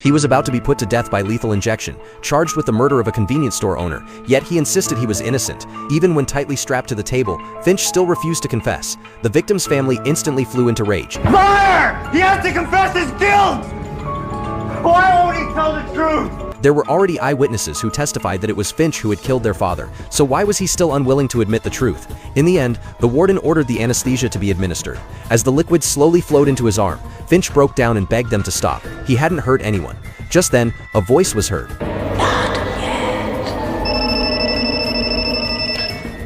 He was about to be put to death by lethal injection, charged with the murder of a convenience store owner, yet he insisted he was innocent. Even when tightly strapped to the table, Finch still refused to confess. The victim's family instantly flew into rage. Liar! He has to confess his guilt! Why won't he tell the truth? There were already eyewitnesses who testified that it was Finch who had killed their father, so why was he still unwilling to admit the truth? In the end, the warden ordered the anesthesia to be administered. As the liquid slowly flowed into his arm, Finch broke down and begged them to stop. He hadn't hurt anyone. Just then, a voice was heard.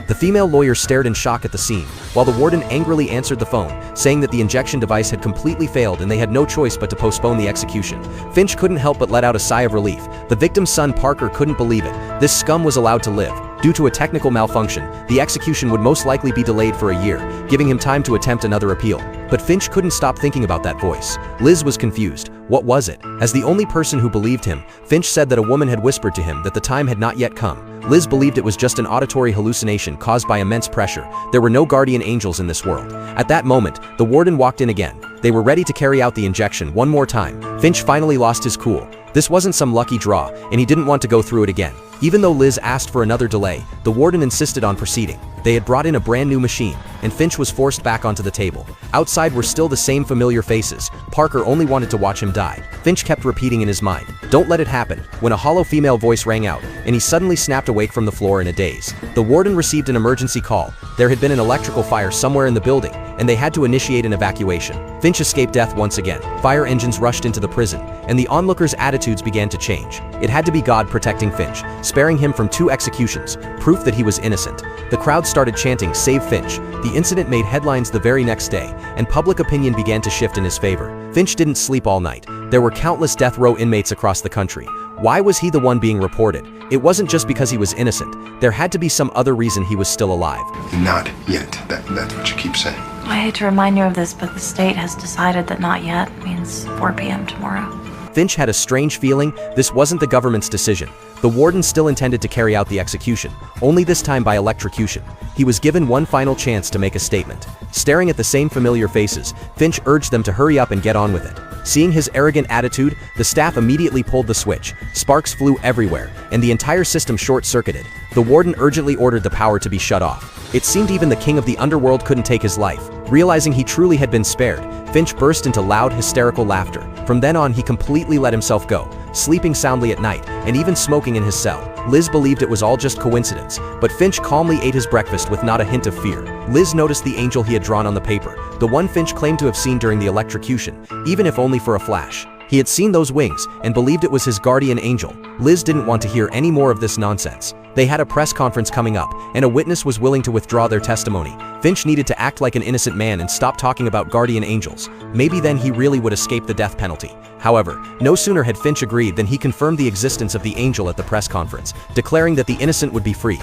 The female lawyer stared in shock at the scene, while the warden angrily answered the phone, saying that the injection device had completely failed and they had no choice but to postpone the execution. Finch couldn't help but let out a sigh of relief. The victim's son Parker couldn't believe it. This scum was allowed to live. Due to a technical malfunction, the execution would most likely be delayed for a year, giving him time to attempt another appeal. But Finch couldn't stop thinking about that voice. Liz was confused. What was it? As the only person who believed him, Finch said that a woman had whispered to him that the time had not yet come. Liz believed it was just an auditory hallucination caused by immense pressure. There were no guardian angels in this world. At that moment, the warden walked in again. They were ready to carry out the injection one more time. Finch finally lost his cool. This wasn't some lucky draw, and he didn't want to go through it again. Even though Liz asked for another delay, the warden insisted on proceeding. They had brought in a brand new machine, and Finch was forced back onto the table. Outside were still the same familiar faces. Parker only wanted to watch him die. Finch kept repeating in his mind, "Don't let it happen," when a hollow female voice rang out, and he suddenly snapped awake from the floor in a daze. The warden received an emergency call. There had been an electrical fire somewhere in the building, and they had to initiate an evacuation. Finch escaped death once again. Fire engines rushed into the prison, and the onlookers' attitudes began to change. It had to be God protecting Finch, sparing him from 2 executions, proof that he was innocent. The crowd started chanting, "Save Finch." The incident made headlines the very next day, and public opinion began to shift in his favor. Finch didn't sleep all night. There were countless death row inmates across the country. Why was he the one being reported? It wasn't just because he was innocent. There had to be some other reason he was still alive. Not yet. That's what you keep saying. I hate to remind you of this, but the state has decided that not yet means 4 p.m. tomorrow. Finch had a strange feeling this wasn't the government's decision. The warden still intended to carry out the execution, only this time by electrocution. He was given one final chance to make a statement. Staring at the same familiar faces, Finch urged them to hurry up and get on with it. Seeing his arrogant attitude, the staff immediately pulled the switch. Sparks flew everywhere, and the entire system short-circuited. The warden urgently ordered the power to be shut off. It seemed even the king of the underworld couldn't take his life. Realizing he truly had been spared, Finch burst into loud, hysterical laughter. From then on, he completely let himself go, sleeping soundly at night, and even smoking in his cell. Liz believed it was all just coincidence, but Finch calmly ate his breakfast with not a hint of fear. Liz noticed the angel he had drawn on the paper, the one Finch claimed to have seen during the electrocution, even if only for a flash. He had seen those wings, and believed it was his guardian angel. Liz didn't want to hear any more of this nonsense. They had a press conference coming up, and a witness was willing to withdraw their testimony. Finch needed to act like an innocent man and stop talking about guardian angels. Maybe then he really would escape the death penalty. However, no sooner had Finch agreed than he confirmed the existence of the angel at the press conference, declaring that the innocent would be free.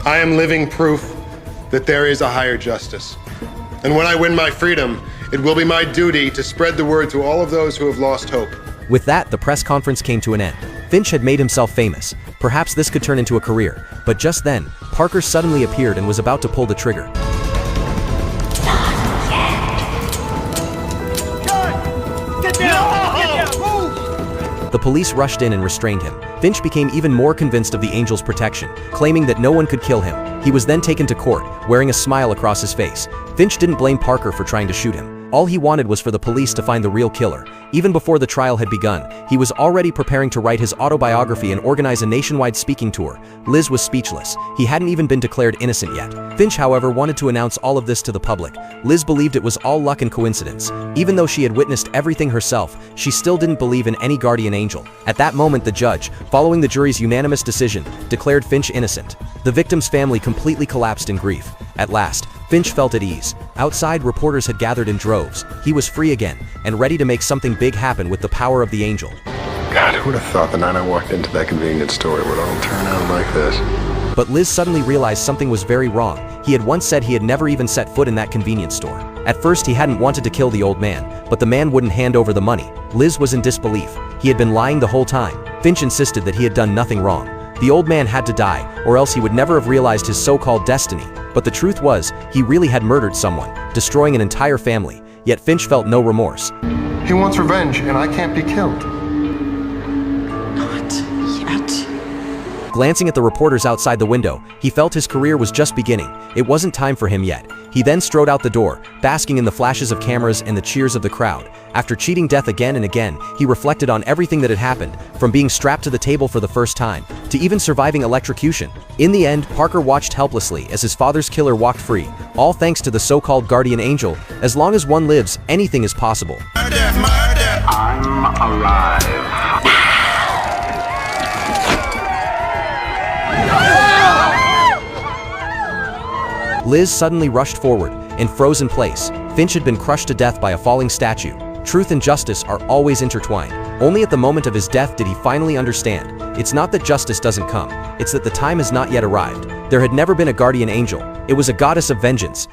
I am living proof that there is a higher justice. And when I win my freedom, it will be my duty to spread the word to all of those who have lost hope. With that, the press conference came to an end. Finch had made himself famous. Perhaps this could turn into a career. But just then, Parker suddenly appeared and was about to pull the trigger. The police rushed in and restrained him. Finch became even more convinced of the angel's protection, claiming that no one could kill him. He was then taken to court, wearing a smile across his face. Finch didn't blame Parker for trying to shoot him. All he wanted was for the police to find the real killer. Even before the trial had begun, he was already preparing to write his autobiography and organize a nationwide speaking tour. Liz was speechless. He hadn't even been declared innocent yet. Finch, however, wanted to announce all of this to the public. Liz believed it was all luck and coincidence. Even though she had witnessed everything herself, she still didn't believe in any guardian angel. At that moment, the judge, following the jury's unanimous decision, declared Finch innocent. The victim's family completely collapsed in grief. At last, Finch felt at ease. Outside, reporters had gathered in droves. He was free again, and ready to make something big happen with the power of the angel. God, who would have thought the night I walked into that convenience store it would all turn out like this? But Liz suddenly realized something was very wrong. He had once said he had never even set foot in that convenience store. At first, he hadn't wanted to kill the old man, but the man wouldn't hand over the money. Liz was in disbelief. He had been lying the whole time. Finch insisted that he had done nothing wrong. The old man had to die, or else he would never have realized his so-called destiny. But the truth was, he really had murdered someone, destroying an entire family. Yet Finch felt no remorse. He wants revenge, and I can't be killed. Glancing at the reporters outside the window, he felt his career was just beginning. It wasn't time for him yet. He then strode out the door, basking in the flashes of cameras and the cheers of the crowd. After cheating death again and again, he reflected on everything that had happened, from being strapped to the table for the first time, to even surviving electrocution. In the end, Parker watched helplessly as his father's killer walked free, all thanks to the so-called guardian angel. As long as one lives, anything is possible. I'm alive. Liz suddenly rushed forward and froze in place. Finch had been crushed to death by a falling statue. Truth and justice are always intertwined. Only at the moment of his death did he finally understand. It's not that justice doesn't come, it's that the time has not yet arrived. There had never been a guardian angel. It was a goddess of vengeance.